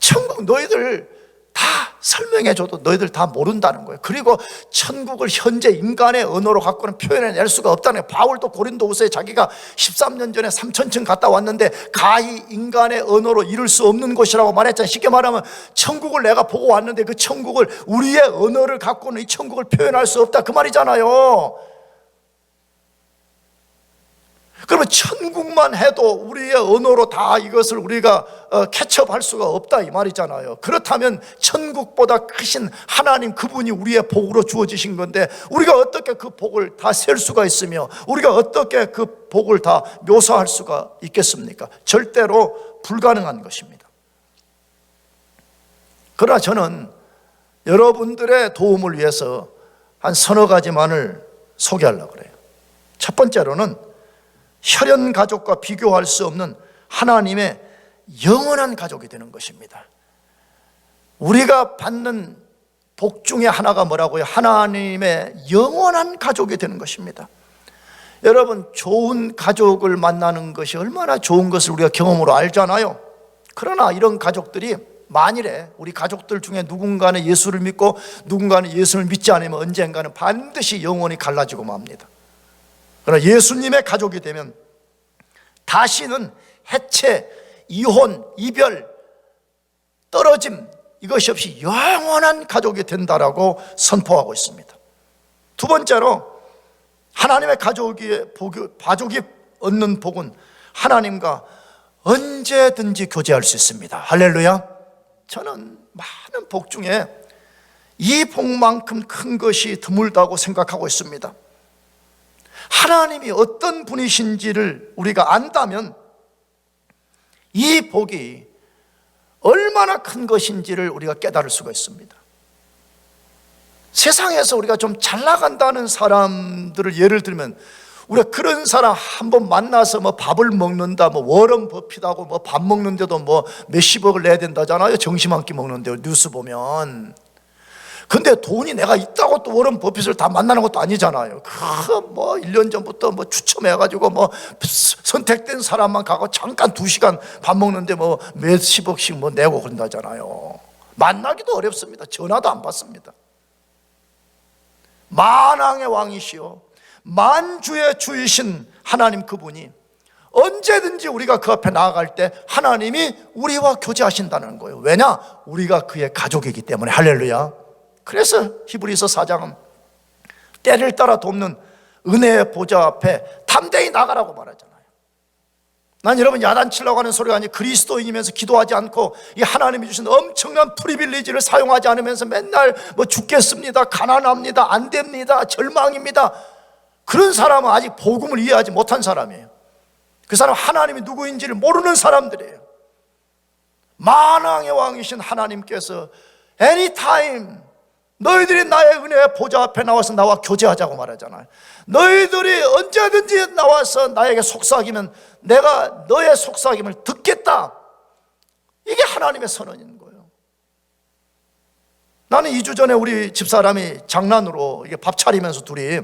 천국 너희들 다 설명해줘도 너희들 다 모른다는 거예요. 그리고 천국을 현재 인간의 언어로 갖고는 표현해낼 수가 없다는 거예요. 바울도 고린도후서에 자기가 13년 전에 3000층 갔다 왔는데 가히 인간의 언어로 이룰 수 없는 곳이라고 말했잖아요. 쉽게 말하면 천국을 내가 보고 왔는데 그 천국을 우리의 언어를 갖고는 이 천국을 표현할 수 없다, 그 말이잖아요. 그러면 천국만 해도 우리의 언어로 다 이것을 우리가 캐치업할 수가 없다 이 말이잖아요. 그렇다면 천국보다 크신 하나님 그분이 우리의 복으로 주어지신 건데 우리가 어떻게 그 복을 다 셀 수가 있으며 우리가 어떻게 그 복을 다 묘사할 수가 있겠습니까? 절대로 불가능한 것입니다. 그러나 저는 여러분들의 도움을 위해서 한 서너 가지만을 소개하려고 그래요. 첫 번째로는 혈연 가족과 비교할 수 없는 하나님의 영원한 가족이 되는 것입니다. 우리가 받는 복 중에 하나가 뭐라고요? 하나님의 영원한 가족이 되는 것입니다. 여러분, 좋은 가족을 만나는 것이 얼마나 좋은 것을 우리가 경험으로 알잖아요. 그러나 이런 가족들이 만일에 우리 가족들 중에 누군가는 예수를 믿고 누군가는 예수를 믿지 않으면 언젠가는 반드시 영원히 갈라지고 맙니다. 그러나 예수님의 가족이 되면 다시는 해체, 이혼, 이별, 떨어짐 이것이 없이 영원한 가족이 된다라고 선포하고 있습니다. 두 번째로 하나님의 가족이 얻는 복은 하나님과 언제든지 교제할 수 있습니다. 할렐루야. 저는 많은 복 중에 이 복만큼 큰 것이 드물다고 생각하고 있습니다. 하나님이 어떤 분이신지를 우리가 안다면 이 복이 얼마나 큰 것인지를 우리가 깨달을 수가 있습니다. 세상에서 우리가 좀 잘 나간다는 사람들을 예를 들면, 우리가 그런 사람 한번 만나서 뭐 밥을 먹는다, 뭐 워런 버핏하고 뭐 밥 먹는데도 뭐 몇십억을 내야 된다잖아요. 점심 한 끼 먹는데 뉴스 보면. 근데 돈이 내가 있다고 또 워런 버핏을 다 만나는 것도 아니잖아요. 뭐 1년 전부터 뭐 추첨해가지고 뭐 선택된 사람만 가고 잠깐 2시간 밥 먹는데 뭐 몇십억씩 뭐 내고 그런다잖아요. 만나기도 어렵습니다. 전화도 안 받습니다. 만왕의 왕이시오, 만주의 주이신 하나님, 그분이 언제든지 우리가 그 앞에 나아갈 때 하나님이 우리와 교제하신다는 거예요. 왜냐? 우리가 그의 가족이기 때문에. 할렐루야. 그래서 히브리서 4장은 때를 따라 돕는 은혜의 보좌 앞에 담대히 나가라고 말하잖아요. 난 여러분 야단치려고 하는 소리가 아니고 그리스도인이면서 기도하지 않고 이 하나님이 주신 엄청난 프리빌리지를 사용하지 않으면서 맨날 뭐 죽겠습니다, 가난합니다, 안 됩니다, 절망입니다, 그런 사람은 아직 복음을 이해하지 못한 사람이에요. 그 사람 하나님이 누구인지를 모르는 사람들이에요. 만왕의 왕이신 하나님께서 anytime 너희들이 나의 은혜의 보좌 앞에 나와서 나와 교제하자고 말하잖아요. 너희들이 언제든지 나와서 나에게 속삭이면 내가 너의 속삭임을 듣겠다. 이게 하나님의 선언인 거예요. 나는 2주 전에 우리 집사람이 장난으로 이게 밥 차리면서 둘이,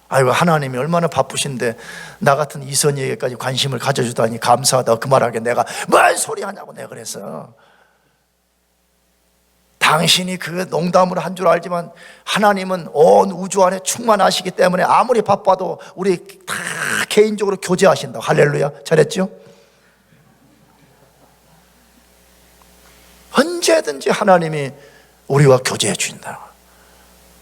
아이고 하나님이 얼마나 바쁘신데 나 같은 이선희에게까지 관심을 가져주다니 감사하다, 그 말하게 내가 뭘 소리 하냐고 내가 그래서, 당신이 그 농담으로 한 줄 알지만 하나님은 온 우주 안에 충만하시기 때문에 아무리 바빠도 우리 다 개인적으로 교제하신다. 할렐루야. 잘했죠? 언제든지 하나님이 우리와 교제해 주신다.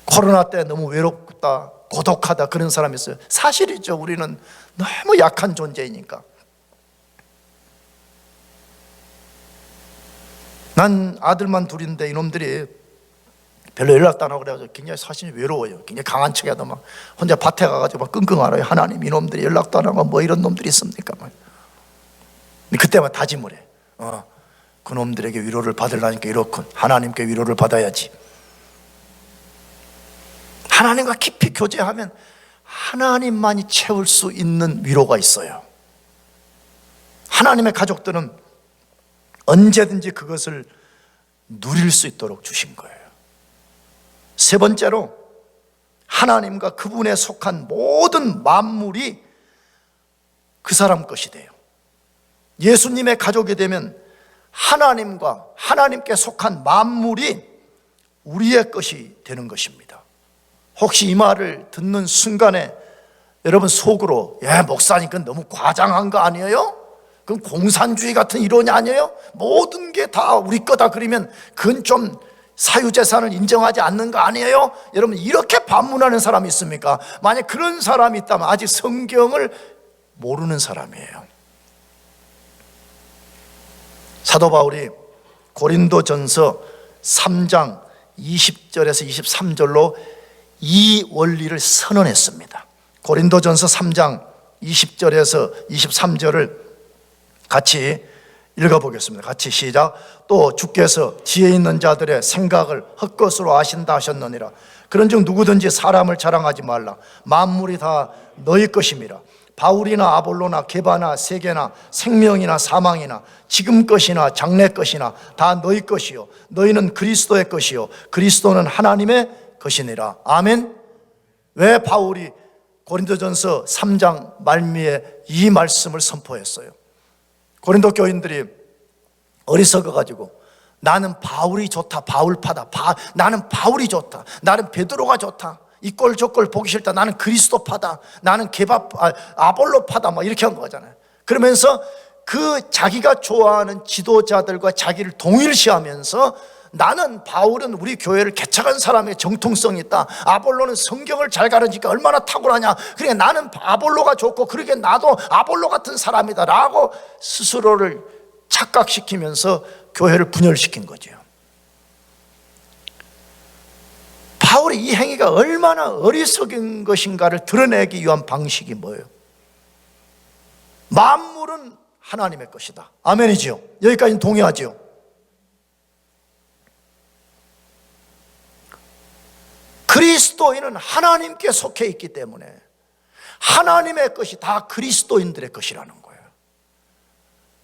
코로나 때 너무 외롭다, 고독하다 그런 사람이 있어요. 사실이죠. 우리는 너무 약한 존재이니까. 난 아들만 둘인데 이놈들이 별로 연락도 안 하고 그래가지고 굉장히 사실 외로워요. 굉장히 강한 척해도 막 혼자 밭에 가가지고 막 끙끙 앓아요. 하나님, 이놈들이 연락도 안 하고 뭐 이런 놈들이 있습니까? 그때만 다짐을 해. 그놈들에게 위로를 받으려니까 이렇군. 하나님께 위로를 받아야지. 하나님과 깊이 교제하면 하나님만이 채울 수 있는 위로가 있어요. 하나님의 가족들은 언제든지 그것을 누릴 수 있도록 주신 거예요. 세 번째로, 하나님과 그분에 속한 모든 만물이 그 사람 것이 돼요. 예수님의 가족이 되면 하나님과 하나님께 속한 만물이 우리의 것이 되는 것입니다. 혹시 이 말을 듣는 순간에 여러분 속으로, 목사님 그건 너무 과장한 거 아니에요? 그건 공산주의 같은 이론이 아니에요? 모든 게 다 우리 거다 그러면 그건 좀 사유재산을 인정하지 않는 거 아니에요? 여러분 이렇게 반문하는 사람이 있습니까? 만약 그런 사람이 있다면 아직 성경을 모르는 사람이에요. 사도 바울이 고린도전서 3장 20절에서 23절로 이 원리를 선언했습니다. 고린도전서 3장 20절에서 23절을 같이 읽어보겠습니다. 같이 시작. 또 주께서 지혜 있는 자들의 생각을 헛것으로 아신다 하셨느니라. 그런즉 누구든지 사람을 자랑하지 말라. 만물이 다 너희 것임이라. 바울이나 아볼로나 게바나 세계나 생명이나 사망이나 지금 것이나 장래 것이나 다 너희 것이요 너희는 그리스도의 것이요 그리스도는 하나님의 것이니라. 아멘. 왜 바울이 고린도전서 3장 말미에 이 말씀을 선포했어요? 고린도 교인들이 어리석어가지고 나는 바울이 좋다, 바울파다, 나는 바울이 좋다, 나는 베드로가 좋다, 이 꼴 저 꼴 보기 싫다, 나는 그리스도파다, 나는 아볼로파다, 막 이렇게 한 거잖아요. 그러면서 그 자기가 좋아하는 지도자들과 자기를 동일시하면서 나는 바울은 우리 교회를 개척한 사람의 정통성이 있다, 아볼로는 성경을 잘 가르치니까 얼마나 탁월하냐, 그러니까 나는 아볼로가 좋고 그러게 나도 아볼로 같은 사람이다 라고 스스로를 착각시키면서 교회를 분열시킨 거죠. 바울이 이 행위가 얼마나 어리석은 것인가를 드러내기 위한 방식이 뭐예요? 만물은 하나님의 것이다. 아멘이지요? 여기까지는 동의하지요? 그리스도인은 하나님께 속해 있기 때문에 하나님의 것이 다 그리스도인들의 것이라는 거예요.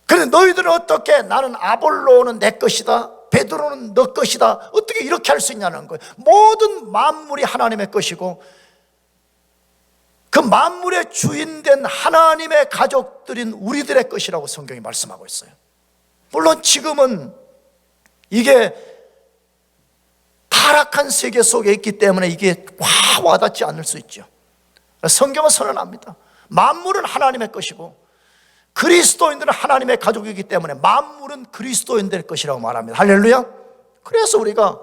그런데 너희들은 어떻게 나는 아볼로는 내 것이다, 베드로는 너 것이다, 어떻게 이렇게 할 수 있냐는 거예요. 모든 만물이 하나님의 것이고 그 만물의 주인된 하나님의 가족들인 우리들의 것이라고 성경이 말씀하고 있어요. 물론 지금은 이게 타락한 세계 속에 있기 때문에 이게 확 와닿지 않을 수 있죠. 성경은 선언합니다. 만물은 하나님의 것이고 그리스도인들은 하나님의 가족이기 때문에 만물은 그리스도인들의 것이라고 말합니다. 할렐루야. 그래서 우리가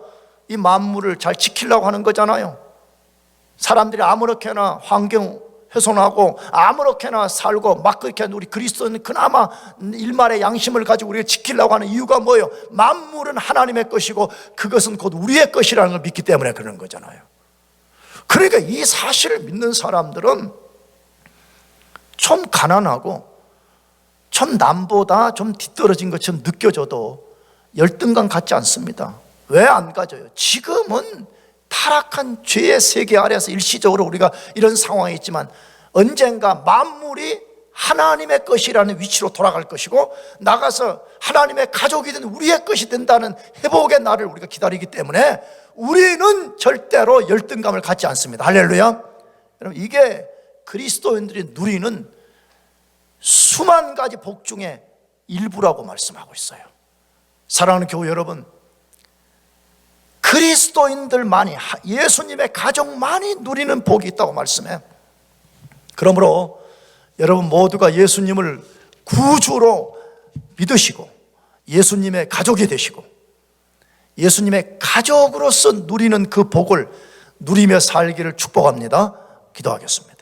이 만물을 잘 지키려고 하는 거잖아요. 사람들이 아무렇게나 환경 훼손하고 아무렇게나 살고 막 그렇게 우리 그리스도인은 그나마 일말의 양심을 가지고 우리가 지키려고 하는 이유가 뭐예요? 만물은 하나님의 것이고 그것은 곧 우리의 것이라는 걸 믿기 때문에 그러는 거잖아요. 그러니까 이 사실을 믿는 사람들은 좀 가난하고 좀 남보다 좀 뒤떨어진 것처럼 느껴져도 열등감 갖지 않습니다. 왜 안 가져요? 지금은 타락한 죄의 세계 아래에서 일시적으로 우리가 이런 상황이 있지만 언젠가 만물이 하나님의 것이라는 위치로 돌아갈 것이고 나가서 하나님의 가족이 된 우리의 것이 된다는 회복의 날을 우리가 기다리기 때문에 우리는 절대로 열등감을 갖지 않습니다. 할렐루야. 여러분, 이게 그리스도인들이 누리는 수만 가지 복 중에 일부라고 말씀하고 있어요. 사랑하는 교회 여러분, 그리스도인들만이, 예수님의 가족만이 누리는 복이 있다고 말씀해. 그러므로 여러분 모두가 예수님을 구주로 믿으시고 예수님의 가족이 되시고 예수님의 가족으로서 누리는 그 복을 누리며 살기를 축복합니다. 기도하겠습니다.